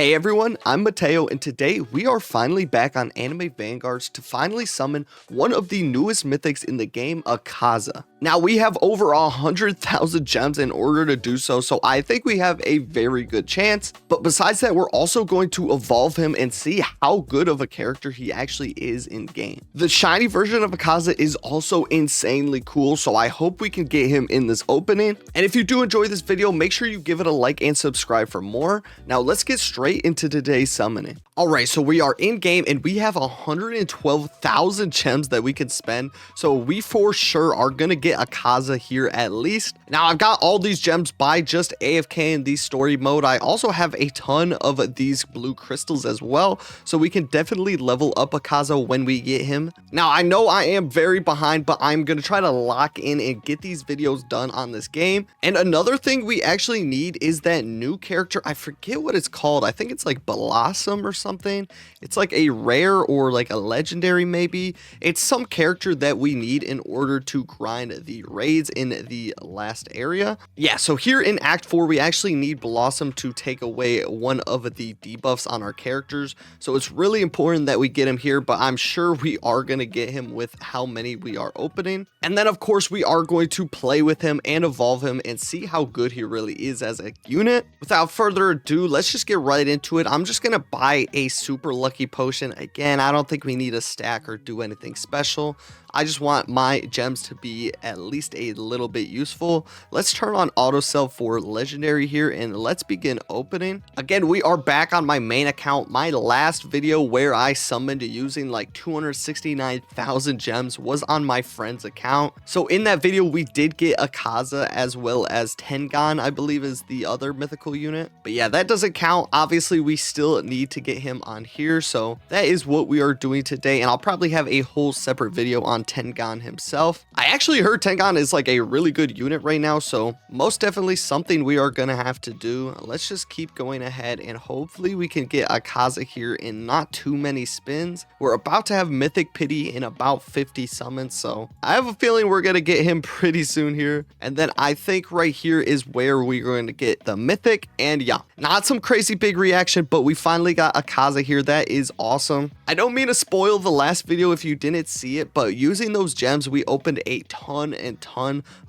Hey everyone, I'm Mateo, and today we are finally back on Anime Vanguards to finally summon one of the newest mythics in the game, Akaza. Now we have over 100,000 gems in order to do so, so I think we have a very good chance. But besides that, we're also going to evolve him and see how good of a character he actually is in game. The shiny version of Akaza is also insanely cool, so I hope we can get him in this opening. And if you do enjoy this video, make sure you give it a like and subscribe for more. Now let's get straight into today's summoning. Alright, so we are in game and we have 112,000 gems that we can spend, so we for sure are gonna get Akaza here at least. Now I've got all these gems by just AFK in the story mode. I also have a ton of these blue crystals as well, so we can definitely level up Akaza when we get him. Now I know I am very behind, but I'm gonna try to lock in and get these videos done on this game. And another thing we actually need is that new character. I forget what it's called. I think it's like Blossom or something. It's like a rare or like a legendary maybe. It's some character that we need in order to grind the raids in the last area. Yeah, so here in Act 4 we actually need Blossom to take away one of the debuffs on our characters. So it's really important that we get him here, but I'm sure we are going to get him with how many we are opening. And then of course we are going to play with him and evolve him and see how good he really is as a unit. Without further ado, let's just get right into it. I'm just going to buy a super lucky potion. Again, I don't think we need a stack or do anything special. I just want my gems to be at least a little bit useful. Let's turn on auto sell for legendary here and let's begin opening. Again, we are back on my main account. My last video where I summoned using like 269,000 gems was on my friend's account. So in that video, we did get Akaza as well as Tengan, I believe is the other mythical unit. But yeah, that doesn't count. Obviously, we still need to get him on here. So that is what we are doing today. And I'll probably have a whole separate video on Tengan himself. I actually heard Tengan is like a really good unit right now, so most definitely something we are gonna have to do. Let's just keep going ahead and hopefully we can get Akaza here in not too many spins. We're about to have Mythic Pity in about 50 summons, so I have a feeling we're gonna get him pretty soon here. And then I think right here is where we're going to get the Mythic, and yeah, not some crazy big reaction, but we finally got Akaza here. That is awesome. I don't mean to spoil the last video if you didn't see it, but using those gems, we opened a ton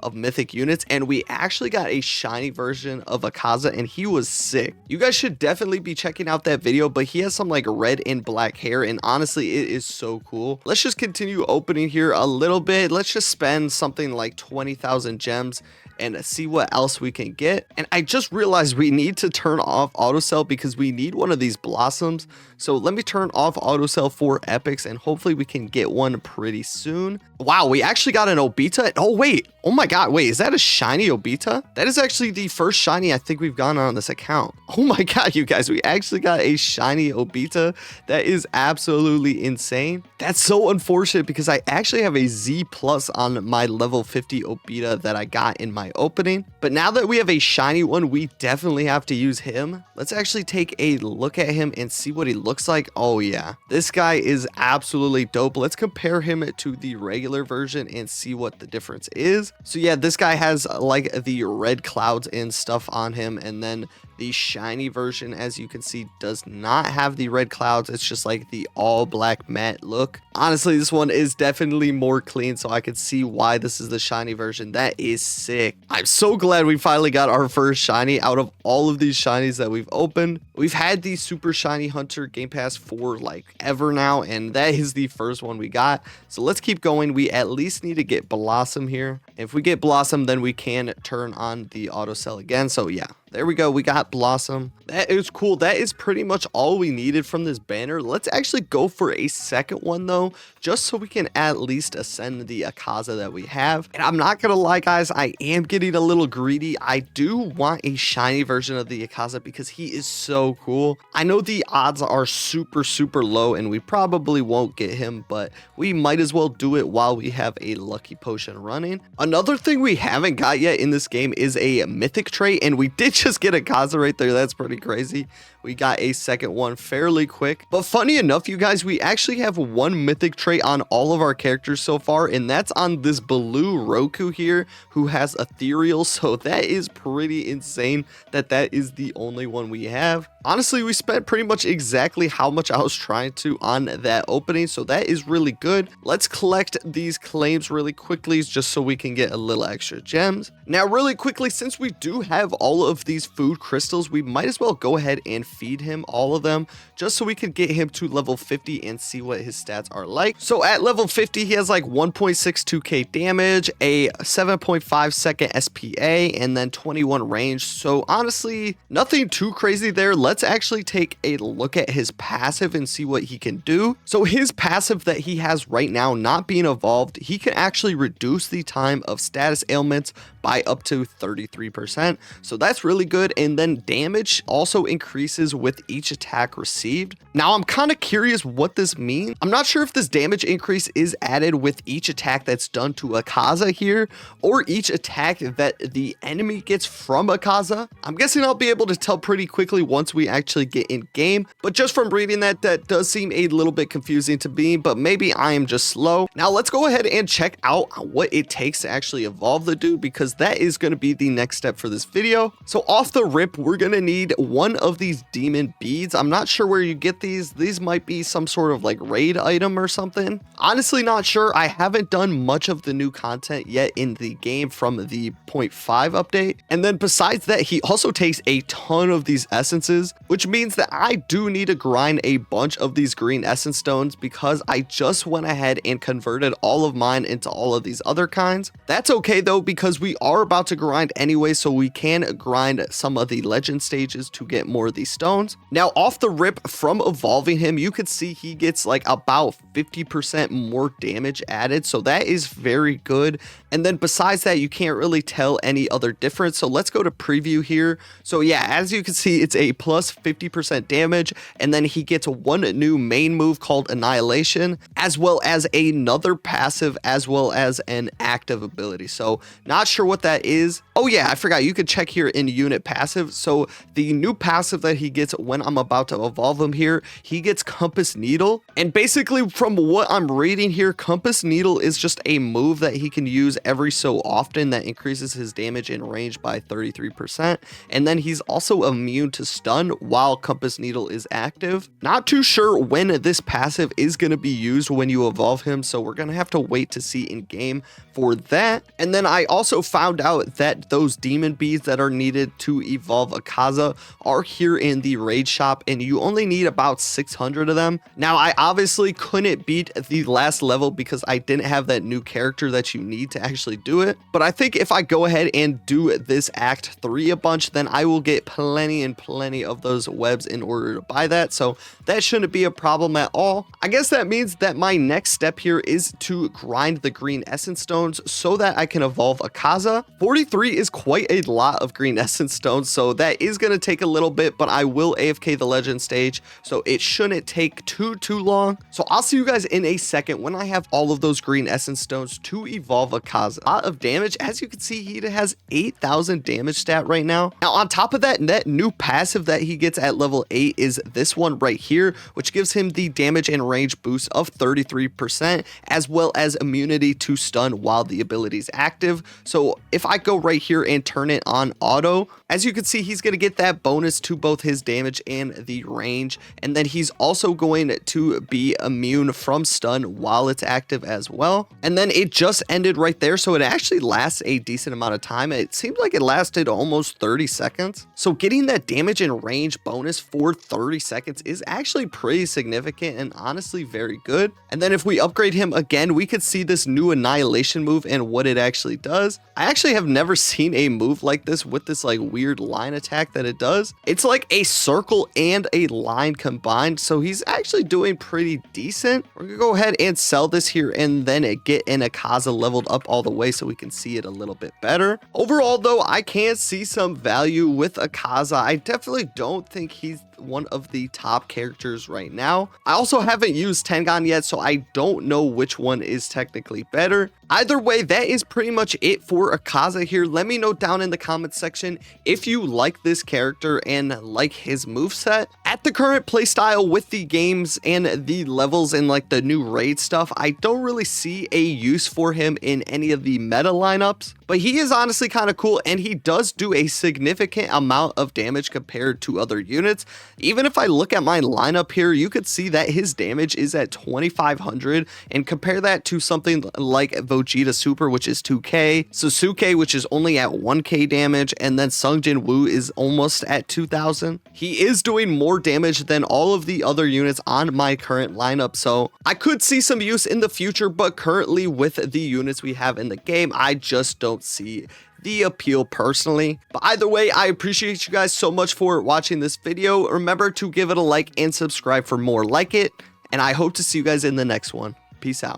of mythic units, and we actually got a shiny version of Akaza, and he was sick. You guys should definitely be checking out that video, but he has some like red and black hair, and honestly, it is so cool. Let's just continue opening here a little bit. Let's just spend something like 20,000 gems and see what else we can get. And I just realized we need to turn off auto sell because we need one of these blossoms. So let me turn off auto sell for epics and hopefully we can get one pretty soon. Wow, we actually got an Obita. Oh wait, oh my god, wait, is that a shiny Obita? That is actually the first shiny I think we've gotten on this account. Oh my god, you guys, we actually got a shiny Obita. That is absolutely insane. That's so unfortunate because I actually have a Z plus on my level 50 Obita that I got in my opening. But now that we have a shiny one, we definitely have to use him. Let's actually take a look at him and see what he looks like. Oh yeah, this guy is absolutely dope. Let's compare him to the regular version and see what the difference is. So yeah, this guy has like the red clouds and stuff on him, and then the shiny version, as you can see, does not have the red clouds. It's just like the all black matte look. Honestly, this one is definitely more clean, so I could see why this is the shiny version. That is sick. I'm so glad we finally got our first shiny out of all of these shinies that we've opened. We've had the super shiny hunter game pass for like ever now, and that is the first one we got. So let's keep going. We at least need to get Blossom here. If we get Blossom, then we can turn on the auto sell again. So yeah, there we go. We got Blossom. That is cool. That is pretty much all we needed from this banner. Let's actually go for a second one though, just so we can at least ascend the Akaza that we have. And I'm not gonna lie guys, I am getting a little greedy. I do want a shiny version of the Akaza because he is so cool. I know the odds are super low and we probably won't get him, but we might as well do it while we have a lucky potion running. Another thing we haven't got yet in this game is a mythic trait, and we did just get Akaza right there. That's pretty crazy. We got a second one fairly quick. But funny enough, you guys, we actually have one mythic trait on all of our characters so far, and that's on this blue Roku here who has ethereal. So that is pretty insane that that is the only one we have. Honestly, we spent pretty much exactly how much I was trying to on that opening, so that is really good. Let's collect these claims really quickly just so we can get a little extra gems. Now, really quickly, since we do have all of these food crystals, we might as well go ahead and feed him all of them just so we can get him to level 50 and see what his stats are like. So at level 50, he has like 1.62k damage, a 7.5 second SPA, and then 21 range. So honestly, nothing too crazy there. Let's actually take a look at his passive and see what he can do. So his passive that he has right now, not being evolved, he can actually reduce the time of status ailments by up to 33%. So that's really good. And then damage also increases with each attack received. Now I'm kind of curious what this means. I'm not sure if this damage increase is added with each attack that's done to Akaza here, or each attack that the enemy gets from Akaza. I'm guessing I'll be able to tell pretty quickly once we actually get in game, but just from reading that does seem a little bit confusing to me, but maybe I am just slow. Now let's go ahead and check out what it takes to actually evolve the dude, because that is going to be the next step for this video. So off the rip, we're going to need one of these demon beads. I'm not sure where you get these. These might be some sort of like raid item or something. Honestly, not sure. I haven't done much of the new content yet in the game from the 0.5 update. And then besides that, he also takes a ton of these essences, which means that I do need to grind a bunch of these green essence stones because I just went ahead and converted all of mine into all of these other kinds. That's okay though, because we are about to grind anyway, so we can grind some of the legend stages to get more of these stones. Now off the rip, from evolving him, you could see he gets like about 50% more damage added, so that is very good. And then besides that, you can't really tell any other difference. So let's go to preview here. So yeah, as you can see, it's a plus 50% damage, and then he gets one new main move called Annihilation, as well as another passive, as well as an active ability. So not sure what that is. Oh yeah, I forgot, you could check here in unit passive. So the new passive that he gets when I'm about to evolve him here, he gets Compass Needle. And basically from what I'm reading here, Compass Needle is just a move that he can use every so often that increases his damage and range by 33%. And then he's also immune to stun while Compass Needle is active. Not too sure when this passive is going to be used when you evolve him, so we're going to have to wait to see in game for that. And then I also found out that those demon beads that are needed to evolve Akaza are here in the raid shop, and you only need about 600 of them. Now I obviously couldn't beat the last level because I didn't have that new character that you need to actually do it, but I think if I go ahead and do this act 3 a bunch, then I will get plenty and plenty of those webs in order to buy that, so that shouldn't be a problem at all. I guess that means that my next step here is to grind the green essence stones so that I can evolve Akaza. 43 is quite a lot of green essence stones, so that is going to take a little bit, but I will AFK the legend stage, so it shouldn't take too long. So I'll see you guys in a second when I have all of those green essence stones to evolve Akaza. A lot of damage. As you can see, he has 8,000 damage stat right now. Now on top of that new passive that he gets at level 8 is this one right here, which gives him the damage and range boost of 33%, as well as immunity to stun while the ability is active. So if I go right here and turn it on auto, as you can see, he's going to get that bonus to both his damage and the range, and then he's also going to be immune from stun while it's active as well. And then it just ended right there, so it actually lasts a decent amount of time. It seems like it lasted almost 30 seconds. So getting that damage and range bonus for 30 seconds is actually pretty significant and honestly very good. And then if we upgrade him again, we could see this new Annihilation move and what it actually does. I actually have never seen a move like this with this like weird line attack that it does. It's like a circle and a line combined, so he's actually doing pretty decent. We're gonna go ahead and sell this here and then get an Akaza leveled up all the way so we can see it a little bit better. Overall though, I can see some value with Akaza. I definitely don't think he's one of the top characters right now. I also haven't used Tengon yet, so I don't know which one is technically better. Either way, that is pretty much it for Akaza here. Let me know down in the comments section if you like this character and like his moveset. At the current playstyle with the games and the levels and like the new raid stuff, I don't really see a use for him in any of the meta lineups, but he is honestly kind of cool, and he does do a significant amount of damage compared to other units. Even if I look at my lineup here, you could see that his damage is at 2500, and compare that to something like Vegeta Super, which is 2k, Sasuke, which is only at 1k damage, and then Sungjin Woo is almost at 2000. He is doing more damage than all of the other units on my current lineup, so I could see some use in the future, but currently with the units we have in the game, I just don't see the appeal personally. But either way, I appreciate you guys so much for watching this video. Remember to give it a like and subscribe for more like it, and I hope to see you guys in the next one. Peace out.